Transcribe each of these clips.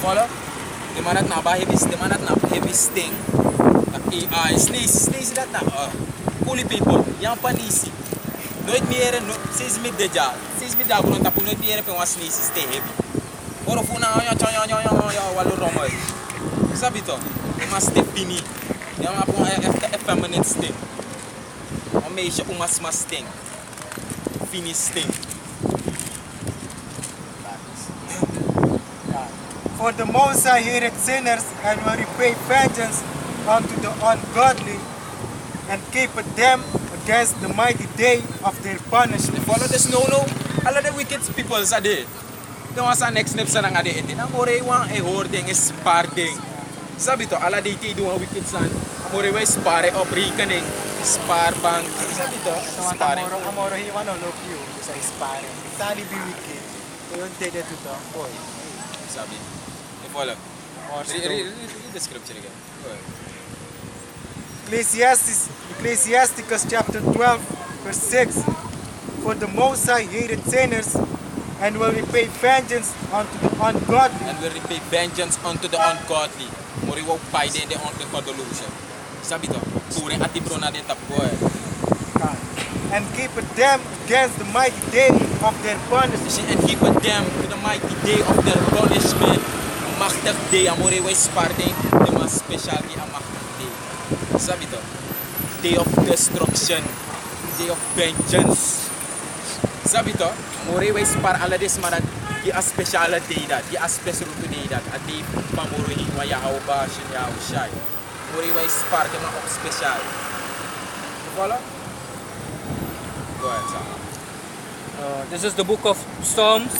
follow? De man dat na ba heavy sting. AI, sneeze dat na. Coolie people, yang panisi. Nooit meer, sinds middag, grond tapu nooit meer pe wan sneeze stay heavy. Oro funa ya walu rommel. Sabi to? Je mas stay fini. Je ma pon effeminate sting. Een meisje umas sting. Fini sting. For the Most High hated sinners and will repay vengeance unto the ungodly and keepeth them against the mighty day of their punishment. Follow this no. All of the wicked people are there. Dan was next step sa nga de ete. Na more wan e hoording is sparding. Sabi to, ala de te doen wicked san. More we spare op rekening. Spaarbank. Sabi to, spare. Amoro hiwan no look you sa spare. Tali be wicked. Yon tede to to. Boy. Sabi. Follow. Read the scripture again. Go ahead. Ecclesiasticus chapter 12 verse 6. For the Most High hated sinners and will repay vengeance unto the ungodly. And will repay vengeance unto the ungodly. Mori wo pai de delusion. Sabi to. Turing ati brona de tap go ahead. And keepeth them against the mighty day of their punishment. And keepeth them to the mighty day of their punishment. Machtig day, amore we sparding, de mas special di machtig day. Sabi to? Day of destruction, day of vengeance. Sabi to? Amore we spar ala des marat di a special day dat, di a special day dat, a day pamoro hiwa yahaw ba shin yahaw shay. Amore we spar de ma of special. Follow? Go ahead, Sam. This is the book of Psalms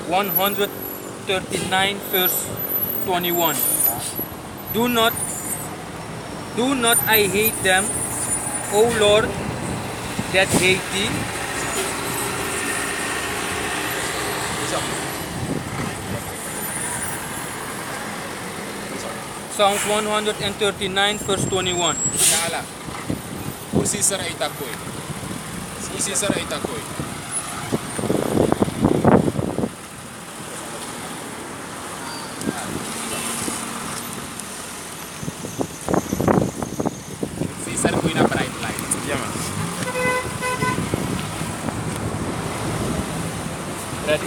139 verse 21. Do not I hate them, O Lord, that hate thee. Psalms 139 verse 21. Nala. Usi sara itakoy. Usi sara itakoy. Ready?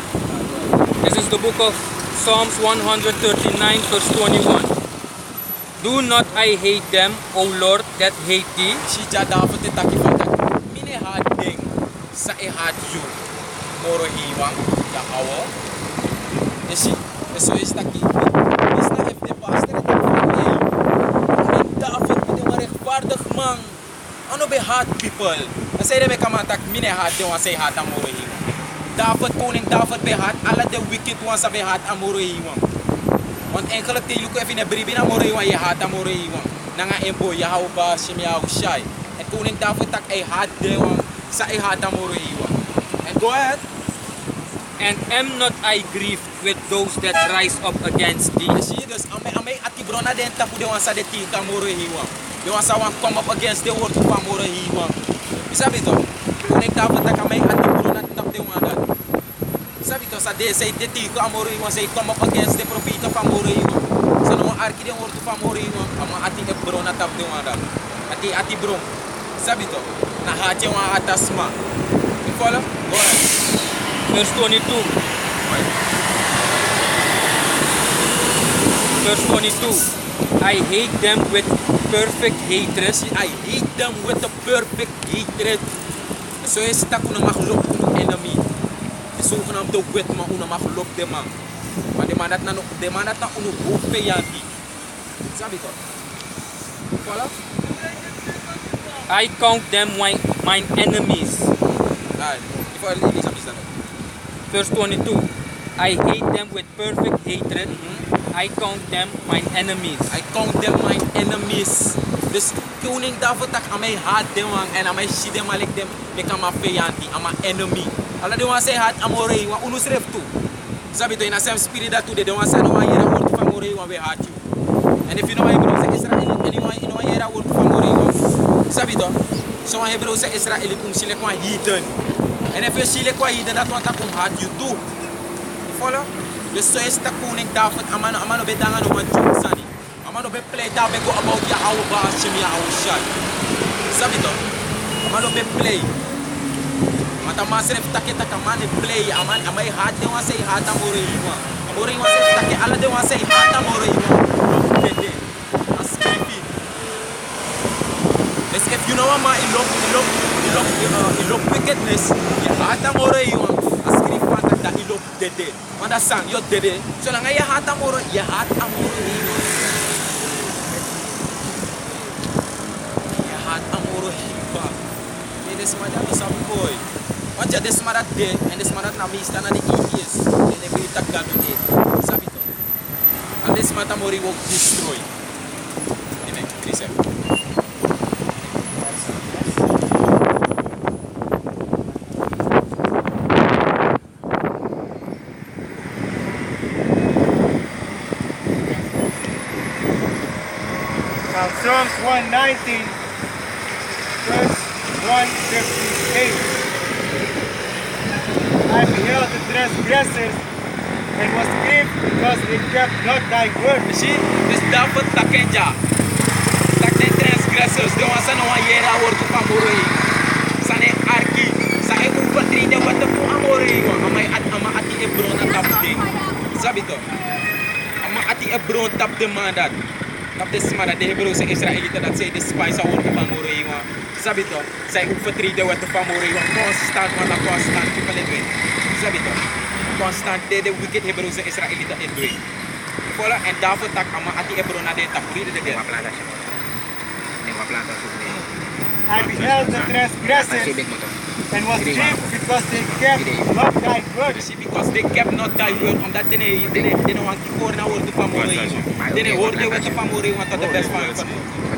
This is the book of Psalms 139 verse 21. Do not I hate them, O Lord, that hate thee. Shija dapat itaki fatak. Mine hading sa ihad you. Moro hiwang ya awo. Eso is taki. Is na if the pastor het van heel. Min dapat met de rechtvaardig man. Ano be hard people. Asay de be kamatak mine had de wan say had amoro hiwang. David, koning David behat, alle de wicked ones have behat amoro hiwang. Want eigenlijk te lukken even in de brief amoro hiwang je hat amoro hiwang. Nanga embo ya hau ba shim ya hau shy. En koning David tak e hat de wang sa e hat amoro hiwang. And go ahead. And am not I grieved with those that rise up against thee? Zie je dus, amay ati brona den tapu de wan sa de tika amoro hiwang. De wan sa wan come up against the word of amoro hiwang. Isabi to? Koning David tak amay ati brona tap de wan dat. Sabi to sa de say de tiko amoro hiwang say come up against the prophet of amoro hiwang. Sa naman arki de word of amoro hiwang, ama ati e brona tap de wan dat. Ati brom. Sabi to? Na hati wan atasma. You follow? Go ahead. Verse 22. Verse 22. I hate them with perfect hatred. I hate them with a perfect hatred. So is tak una makhluk ng enemy. So unam do wet ma una makhluk de man. Maar de manat na unu bufe yanti. Sabi to. Follow? I count them mine enemies. Right. Before I leave Verse 22. I hate them with perfect hatred. I count them mine enemies. I count them mine enemies. Dus koning David tak amay haat dem wang en amay shi dem malik dem mekama feyanti ama enemy. Ala de wan say haat amore wan unu sref tu. Sabi to ina same spirit that today de wan say no wan yera word for amore wan we haat you. And if you know Hebrew say Israel anyone ino wan yera word for amore wan. Sabi to so wan Hebrew say Israel sile kwa hidden. En if you sile kwa hidden dat wan tak haat you too. follow? Dus zo is het koning David, amano be dangan no one sani. Amano be play daar be go about ya oude baas, ya oude shot. Sabi to? Amano be play. Mata masref take takamane play, amay hat de wan say hat amore iwa. Amore iwa say take ala de wan say hat amore iwa. Bede. Askripi. Dus if you know what my ilok wickedness, ya hat amore iwa. Askripi pata da ilok dede. Manda sang yo dede. So lang ya hat amore iwa. Ya hat amore iwa. This is my dad, some boy. Want je des maar dat de en des maar dat na mista na de is. En de wil tak dan de. Sabi to. En des maar tamori wo destroy. Amen. Trisep. Now Psalms 119, verse 158. I beheld the transgressors and was grieved because they kept not thy word. Zie, dus David takenja. Tak de transgressors, de wan sa no wan yera word to pamori. Sa ne arki, sa e ufatri de wat po amori wan. Amay at ama ati Hebron na tap de. Sabi to. Ama ati Hebron tap de mandat. Tap de smara de Hebron sa Israelita dat say the spice a word to pamori wan. Sabi to, sa e ufatri de wat to pamori wan. Constant wan na constant people in way. Sabi to. Constant de wicked Hebrews en Israëlieten in doing. Vola en daarvoor tak ama ati Hebron na de tapuri de de. I beheld the transgressors and was grieved because they kept not thy word. See, because they kept not thy word, omdat they want to go na word to famori. They word de wat famori want to the best fan.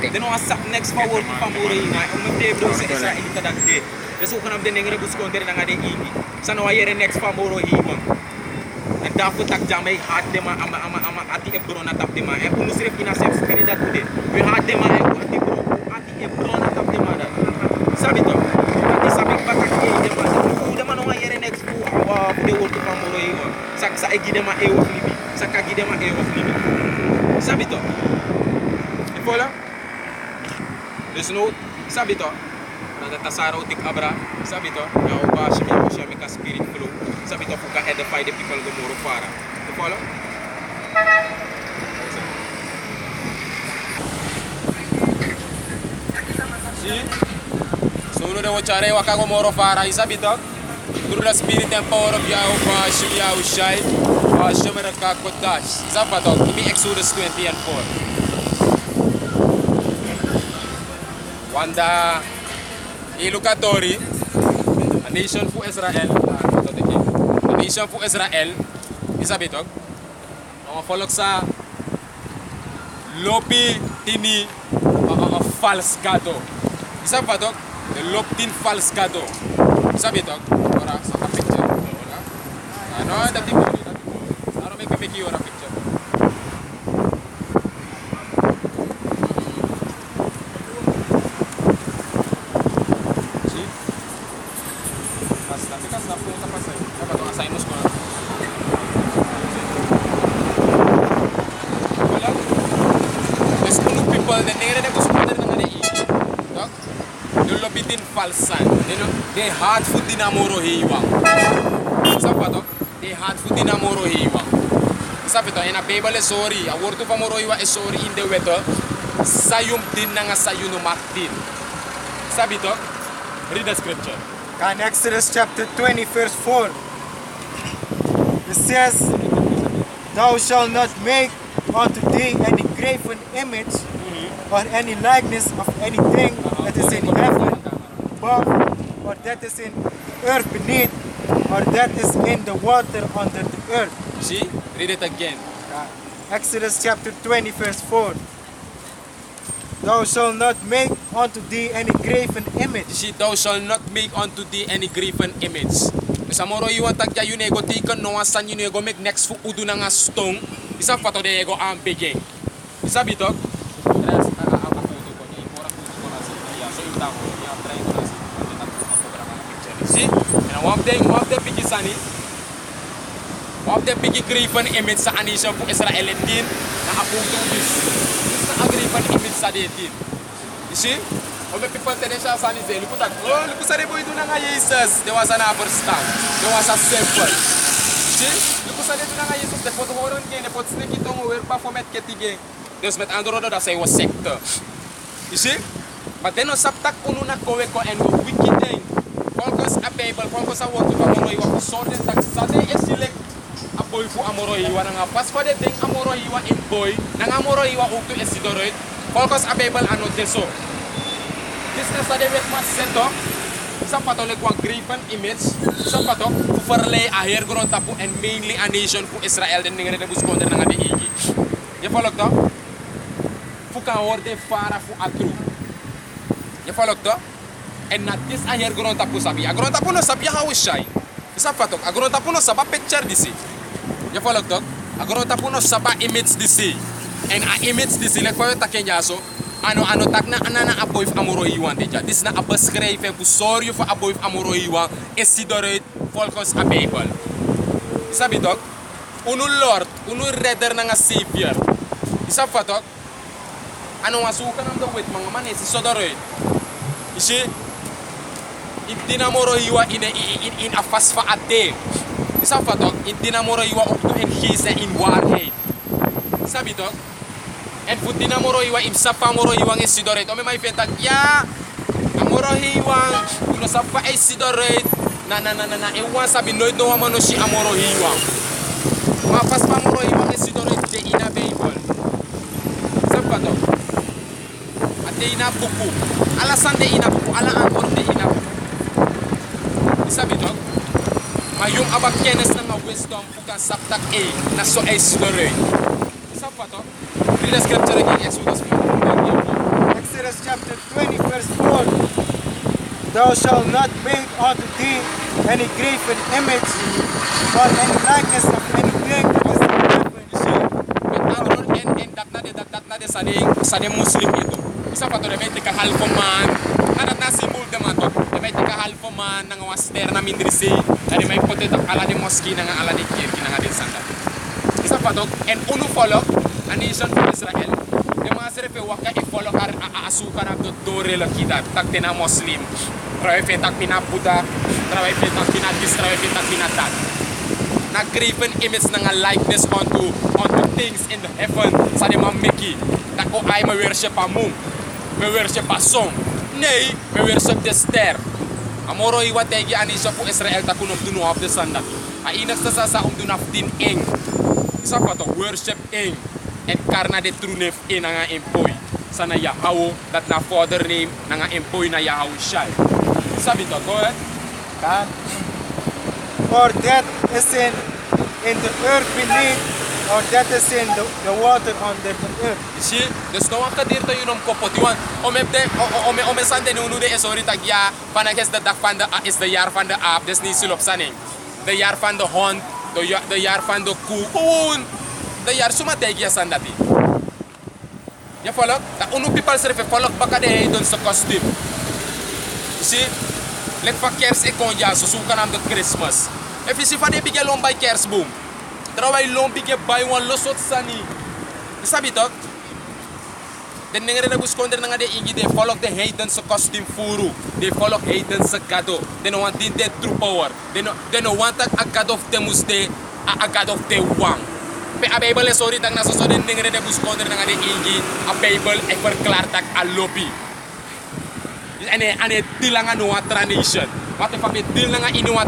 They no sak next for word to famori na om de Hebrews en Israëlieten dat de. Dus ook nam de nengere buskonder na de ingi. Sa no ayere next famoro hiwang. En daarvoor tak jamai hard de ma ama ati Hebron na tap de ma. En umusref ina sef spirit dat de. We hard de ma ati Hebron na tap de ma dat. Sabi to. Ati sabi batak de ma. De ma no ayere next fu awa de word to famoro hiwang. Sak sa egi de ma e of libi. Sak agi de ma e of libi. Sabi to. E fola? Dus no sabi to. Na tasara utik abra, sabi to, ya uba siya ka spirit flow, sabi to fuka edify the people go moro para. You follow? See? So no de wachare waka go moro para, sabi to, through the spirit and power of Yahweh, Shai, Shemara Kakotash. Sabi to, give me Exodus 20 and 4. Wanda Ilukatori, a nation for Israel, a nation for Israel, isabitog, ang follow sa lopi tini false gado. Isabitog, the loptin false gado. Isabitog, ora sa picture. Ano dati mo dito? Ano may kapiki ora picture? They hard food dinamoro hiwa. Sapato, they hard food dinamoro hiwa. Sapato, in a Bible sorry, a word of amoro hiwa is sorry in the weather. Sayum din nga sayuno martin. Sabito, read the scripture. In Exodus chapter 20 verse 4, it says, Thou shalt not make unto thee any graven image or any likeness of anything that is in heaven above, or that is in earth beneath, or that is in the water under the earth. See, read it again. Exodus chapter 20 verse 4. Thou shalt not make unto thee any graven image. See, thou shalt not make unto thee any graven image. Sa moro iwan tagya yun ego tikan no asan yun ego make next fu udu na nga stone. Isa pato de ego ang bigay. Isa bitok. See, and one day pikisani. Of the big graven image sa nation for Israel din na apunto this. This na graven image sa din. You see? All the people telling siya sa nise, look at oh, look sa rebo ito na nga Jesus. There was an upper stand. There was a simple. See? Look sa rebo na nga Jesus. The photo horon kaya ne pot snake itong over pa format ketige. There's met andro da say was sector. You see? But then no saptak uno na kowe ko and go wicked thing. Focus a Bible, focus a word to amoroy wa ko sorte tak sade select a boy fu amoroy wa nga pas for the thing amoroy wa in boy nang amoroy wa ukto esidoroid. Focus a Bible ano deso. This is the way mas seto. Sa patole kwa graven image. Sa patok verlei a her grond tapu and mainly a nation fu Israel den ngere de buskonder nga de igi. Je follow to? Fu ka horde fara fu atru. Je follow to? En na this a her grond tapu sabi. A grond tapu no sabi how shy. Sa patok a grond tapu no saba picture disi. Je follow to? A grond tapu no saba image disi. En a image disi le kwa takenya so. Ano tak na anana aboy amoroy iwan deja. This na beschrijven voor sorry voor aboy amoroy iwan is sidoret volgens a Bible. Sabi toch? Unu Lord, unu redder na nga savior. Isa pa toch? Ano masukan ang dawit mga man is sidoret. Isi intinamoroy iwan in a fast fa ate. Isa pa toch? Intinamoroy iwan ukto in gise in waarheid. Sabi toch? En voor die namoro iwa imsapa moro iwa ngesidoret. Ome mai fentak ya amoro iwa uno sapa esidoret. Na ewa sabi nooit no amano si amoro iwa. Ma pas pa moro iwa ngesidoret de ina Bible. Sapa to. Ate ina buku. Alasan de ina buku, ala angkor de ina buku. Sabi to. Mayong abak kenes na nga wisdom bukan saptak na so esidoret. Sapa to. Read the scripture again, Exodus 4. Exodus chapter 20, verse 4. Thou shalt not make unto thee any graven image or any likeness of any thing that is in heaven. You see? And that na de sa Muslim ito. Isa pa to, de may tika halfo man. Nadat na simbol de man to. De may tika halfo man nga waster na mindrisi. Na de may potet ala de moski nga ala de kirki nga din sanda. Isa pa to, and unu follow a nation for Israel. De mga siripe waka i-follow kar aasukan ang dore lang kita. Tak na Muslim. Traway fetak pina Buddha. Traway fetak pina this. Traway fetak pina that. Na graven image na nga likeness onto things in the heaven. Sa di mamiki. Tako ay ma-worship a moon. Ma-worship a song. Nay, ma-worship the star. Amoro iwa tegi a nation for Israel. Takunom dunu of the sandat. Ainak sa dunaf din eng. Isa pa to, worship eng. En karna de true name in nga empoy sana Yahweh that na father name nga empoy na Yahweh shall. Sabi to go ahead. Or that is in the earth beneath, or that is in the water under the earth. You see, there's no one kadir to yun kopotiwan. Ome sande nunu de esori tagya panakes the dak van de is the jaar van de aap des ni sulop saning. The jaar van de hond, the jaar van de koe. De jaar suma tegi sandati. Ya follow? Ta unu people serve follow baka de don sa costume. You see? Lek fa kers e konja so suka nam de Christmas. If you see fa de bige lombay kers boom. Traway lombi ke buy one losot sani. Sabi to? Den ngere na buskonder nga de ingi de follow the hayden sa costume furu. They follow hayden sa gado. They no want the true power. They no want a god of the muste, a god of the wang. Pe a Bible sorry tag nasa so den ngere de buskonder nga de ingi a Bible e verklaar tak a lobby. Ane dilanga no tradition. Wat if a dilanga inuwa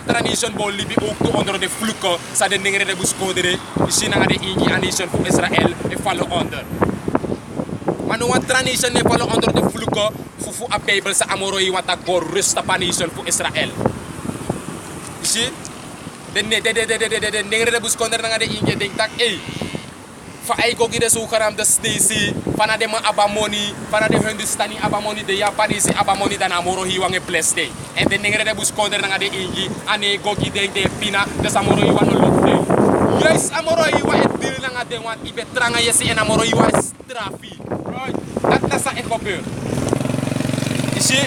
tradition bol libi ook to onder de fluko sa den ngere de buskonder isi nga de ingi a nation for Israel e follow under. Manuwa tradition ne follow under de fluko fufu a Bible sa amoro yi watak bor resta pa nation for Israel. Isi de ngere de buskonder nga de ingi denk tak fa ay go gide sukaram de stasi fana de ma abamoni fana de hindustani abamoni de japanese abamoni dan amoro hiwang e pleste en de ngere de buskonder nga de ingi ane go gide de pina de samoro hiwang lokte yes amoro hiwa e dil nga de wan ibe tranga yesi en amoro hiwa strafi right dat na sa ekopeur isi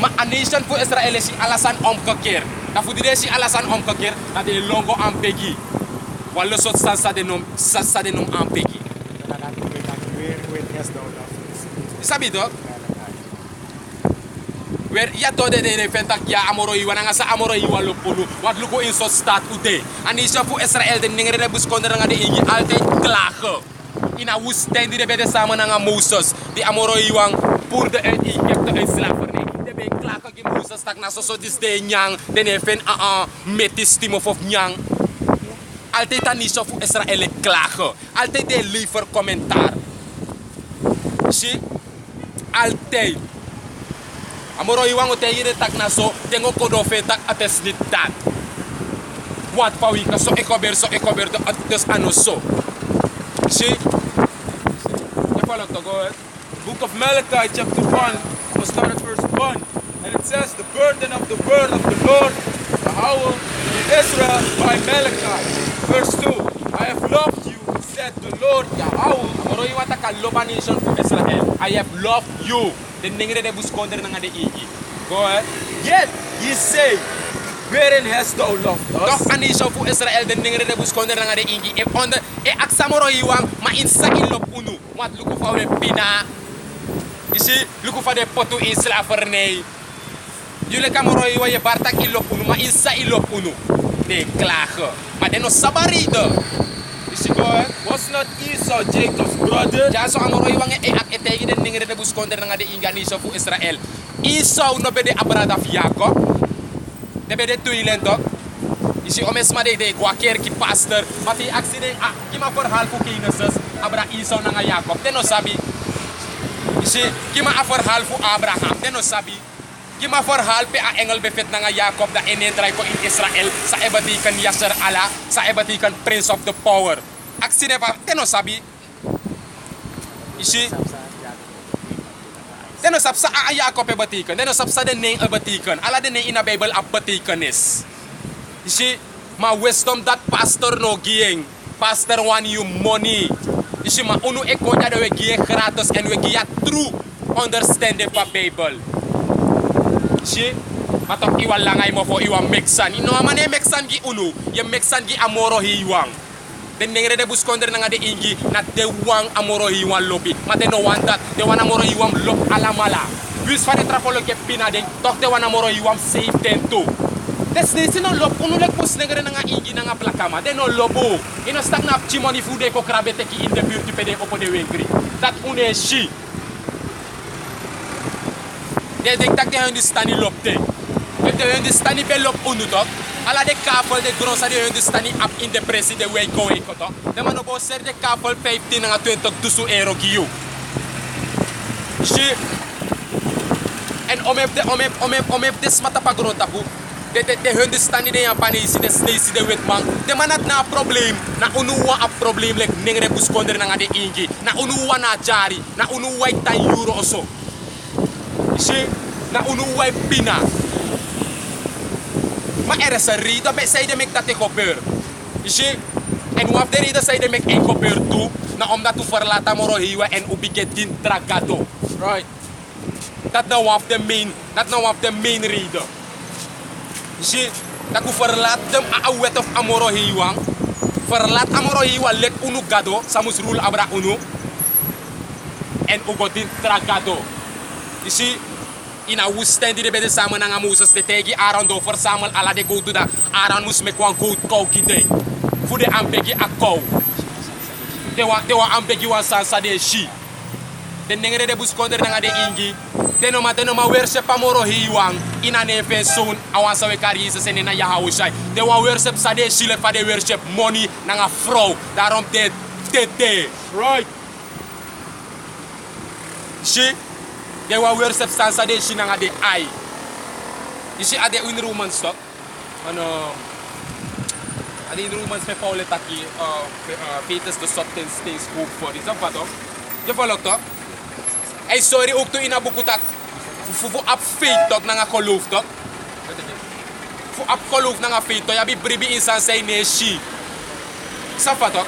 ma a nation for Israel si alasan om keker Da fu dire si alasan omkekeer dat de longo ampegi. Wallo sot sa de nom ampegi. Weer yes down. Sabi toch? Weer ja to de ventak ja amoro iwa nga sa amoro iwa lopulu. Wat luko in so staat ute. Anisha fu Israël de ningere de buskonder nga de ingi altijd klagen. In a woestijn die de bede samen nga Moses. Die amoro iwang pour de Egypte uit slavernij. De be klagen ki Moses tak na so dis de nyang. De ne fen metis timof of nyang. Altijd anisha fu Israël klagen. Altijd de liever commentaar. Zie? Altijd. Amoro iwang o te yire tak na so, tengo kodo fe tak ates dit dat. Wat pa wika so ekober dus ano so. See? You follow to go ahead. Book of Malachi, chapter 1, we'll start at verse 1. And it says, the burden of the word of the Lord, Yahweh, in Israel by Malachi. Verse 2, I have loved you, said the Lord Yahweh. Amoro iwang ta kaloba nation fu Israel. I have loved you. Den ningere de buskonder nga de igi. Go ahead. Yet ye say, wherein hast thou loved us? Toch anisha fu Israel den ningere de buskonder nga de igi. E aksamoro iwang ma insa ilop unu. Wat luku fa we pina. Isi luku fa de potu in slavernij. Jullie kamoro iwa je bartak ilop unu. Ma insa ilop unu. De klagen. Maar de no sabaride. Isi go ahead. Was not Esau Jacob's brother? Ja so amoro iwang e ak etegi den ningere de buskonder nga de ingi anisha fu Israel. Esau no bede abrada fi Jacob. De bede tuilen toch? Isi omes ma de kwaker ki pastor. Mati accident kima verhaal fu kineses. Abra Esau nga Jacob. De no sabi. Isi kima a verhaal fu Abraham. De no sabi. Kima verhaal pe a engel befet nga Jacob da enentray ko in Israel. Sa ebatikan Yasser Allah. Sa ebatikan Prince of the Power. Accident pa. De no sabi. Isi. De no sab sa a Jacob e batikan. De no sab sa de neng e batikan. Ala de neng in a Bible a batikanis. Isi. Ma wisdom that pastor no gieng. Pastor want you money. Isi ma unu ekoja de we gieng gratis en we gieng true understanding pa Bible. Isi. Matok iwan langay mo fo iwan meksan. Ino amane meksan gi unu. Ye meksan gi amoro hiwang. Den nengre de buskonder nga de ingi na de wang amoro hiwan lobi. Ma de no want that. De wan amoro hiwan lop alamala. Wis fa de trapolo ke pina den. Tok de wan amoro hiwan save den to. Des ne sino lop unu lek pus nengre nga ingi nga plakama. De no lobo. Ino stak na chimoni fude ko krabete ki in de buurt pede opo de wenkri. Dat une shi. De denk tak de hun stani lop de. De hun stani be lop unu tok. Ala de kafel de grosa de hun stani up in de presi de way go tok. De man obo ser de kafel 15 nga 20 dusu euro giu. Shi. En omep de smata pagrota pu. De hun stani de yan panisi de snesi de wetman. De man na probleem. Na unuwa a probleem lek nengre buskonder nga de ingi. Na unuwa na jari. Na unuwa 10 euro oso. Zie, na unuway pina. Maar er is een reden bij zij de mek dat ik gebeur. Zie, en hoe de reden zij de mek ik gebeur toe, na om dat te verlaten moro hiwa en ubiget din tragado. Right. Dat nou of the main reden. Zie, dat ik verlaat dem a wet of amoro hiwa. Verlaat amoro hiwa lek unu gado, samus rule abra unu. En ugodin tragado. Isi in a woestijn die de bede samen nga Moses de tegi aran do verzamel ala de go to da aran mus me kwan go kou kite fu de ampegi a kou de wa ampegi wan sansa de shi de nengere de buskonder nga de ingi de no ma worship amoro hiwang ina ne fe soon awan sa we kari se na Yahweh shai de wa worship sa de shi le fa de worship money nga vrouw daarom de right shi de wa worship stanza de shi nga de ai. Isi ade un Roman stock. Ano ade in Romans me Paul taki fetus de substance things hope for. Is dat wat toch? Je volgt toch? Hey sorry ook to ina bukutak. Fu up faith toch nga geloof toch? Fu up geloof nga faith toch. Ya bi bribi insan say ne shi. Safa toch?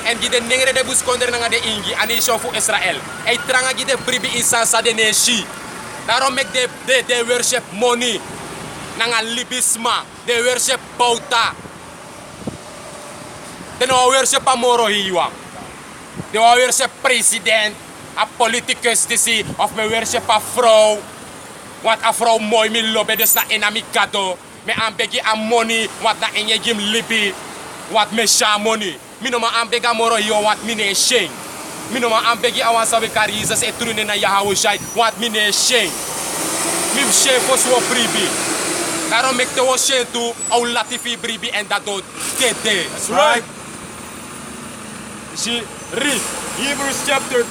En gide nengre de buskonder nga de ingi ani shofu Israel. Ay tranga gide bribi insan sa de neshi. Daarom make they worship money. Nanga libisma. They worship Bauta. They no worship a moro hiwa. They worship president, a politicus disi, of me worship a vrouw. Wat a vrouw mooi mi lobe des na enamikado. Me ambegi a money, wat na enye gim libi. Wat me sha money. Mi no ma ambega moro hiwa wat mi ne sheng. Mi no ma ambegi awan sabi karizas e trune na Yahawashai, wat mi ne sheng. Mi sheng for so bribi. Daarom ik te washen toe, au latifi bribi en dat dood tete. That's right. She read Hebrews chapter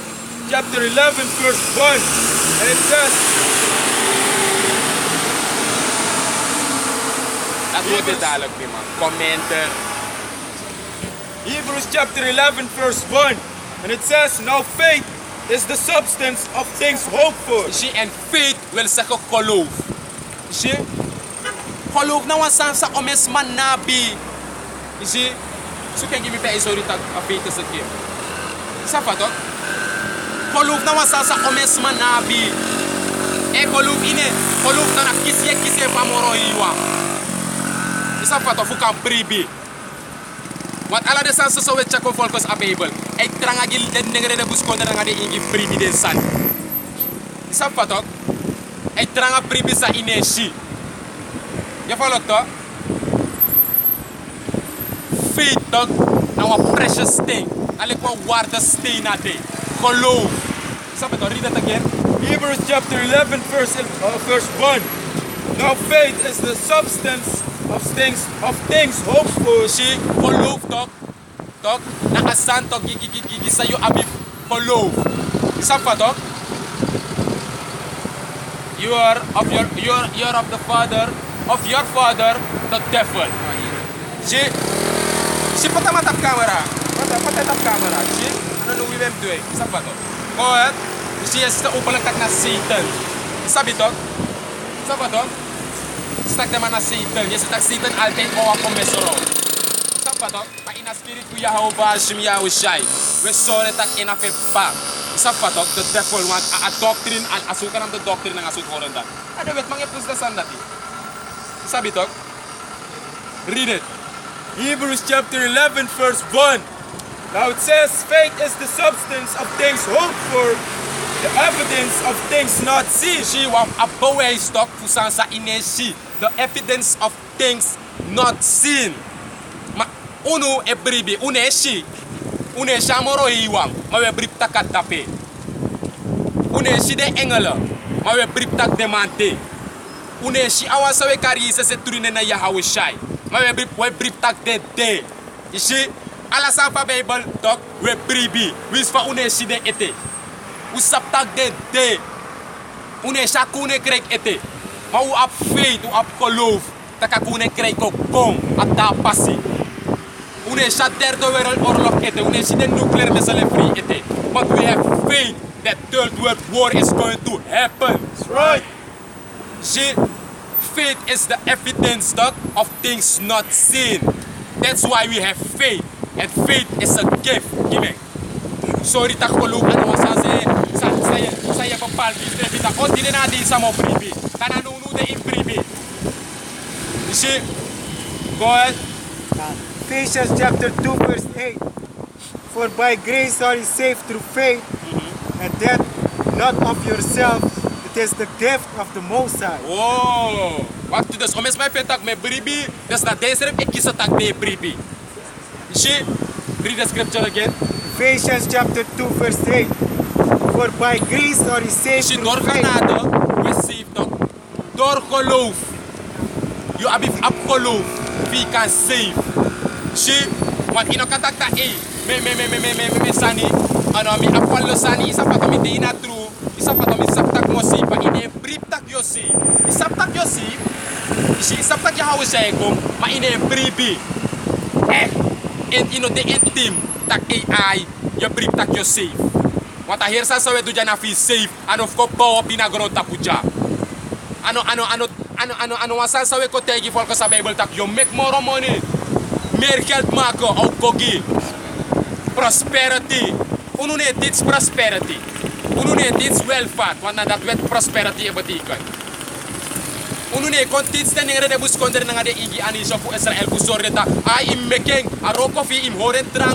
11 verse 1, and it says, Dat wordt het dadelijk niet, man. Commenten. Hebrews chapter 11 verse 1, and it says, now faith is the substance of things hoped for. Zie, en faith wil zeggen geloof. Zie, geloof nou aan sa omes man nabi. Zie, zo kan je me bij sorry dat faith is het hier. Snap je toch? Geloof nou aan sa omes man nabi. En geloof in het, geloof dan aan kisie van moro hiwa. Snap je toch? Hoe kan pribi? Want alla de sansa so we check of volkos a Bible. E tranga gil den negre de buskonde nga de ingi pribi de san. Isa patok. E tranga pribi sa ineshi. Ya follow to? Faith tok na wa precious thing. Ale kwa waarde steen na de. Geloof. Isa patok, read that again. Hebrews chapter 11 verse 1. Now faith is the substance of things hoped for. Si geloof tok nakasan tok gigi sa'yo abif geloof. Isa pa tok? You are of the father of your father the devil. Si patamatap camera. Patatap camera. Si ano we wem doing? Isa pa tok? Go ahead. Si is upalagtak na Satan. Sabi tok? Isa pa tok? Stak naman na Satan. Yes, stak Satan altijd o ako mesoro. Sapa to? Pa ina spirit ku Yahweh Shim Yahushai. We sore tak ina pa. Sapa to? The devil want a doctrine al asukan ang the doctrine ng asut horon da. Ano wet mga pus da sandati. Sabi to? Read it. Hebrews chapter 11 verse 1. Now it says faith is the substance of things hoped for, the evidence of things not seen. She wa abawe stock fusan sa ineshi. The evidence of things not seen. Ma uno e bribi uneshi. Uneshi amoro iwang. Ma we brib takat tape. Uneshi de engela. Ma we brib tak demante. Uneshi awan sa we karisa se turine na Yahawashai. Ma we brib tak de. Ishi ala sa pa Bible talk we bribi. Wis fa uneshi de ete. Usap tak de. Uneshi akune krek ete. Maar u op faith, u op geloof, dat ik kunnen krijgen kom, at daar passie. U is de derde wereldoorlog eten, u is de nuclear missile free eten. But we have faith that third world war is going to happen. That's right. See, faith is the evidence of things not seen. That's why we have faith, and faith is a gift. Gimme. Sorry tak geloof ano saya bepal di kita. Oh tidak nanti sama pribi. Karena nunu de impribi. You see? Go ahead. Ephesians chapter 2 verse 8. For by grace are you saved through faith, and that not of yourself, it is the gift of the Most High. Oh, waktu das omes mai petak me pribi, das na desrep ekisa tak de pribi. You see? Read the scripture again. Ephesians chapter 2 verse 8. For by grace are you saved Si through door faith. genade, we saved toch? Door geloof. You abif ab geloof, wie kan save. Si, want ino katakta me sani, ano mi apollo sani, isa pa kami di na true, isa pa kami saptak mo si, pa ine brief tak yo si. Isaptak yo si, si isaptak ya hawa siya kung, ma ine bribi. And ino de intim, tak AI, ya brief tak yo save. Want ahir sa sawe duja na fi safe ano ko po pinagronta puja. Ano wasan sawe ko tegi volko sa Bible tak you make more money. Meer geld maken au kogi. Prosperity. Uno ne dit prosperity. Uno ne dit welvaart want dat wet prosperity betekent. Unu ne kontit standing rede bus konter nanga de ingi ani shopu Israel bu sorreta. Ai im mekeng a roko fi im horen trang.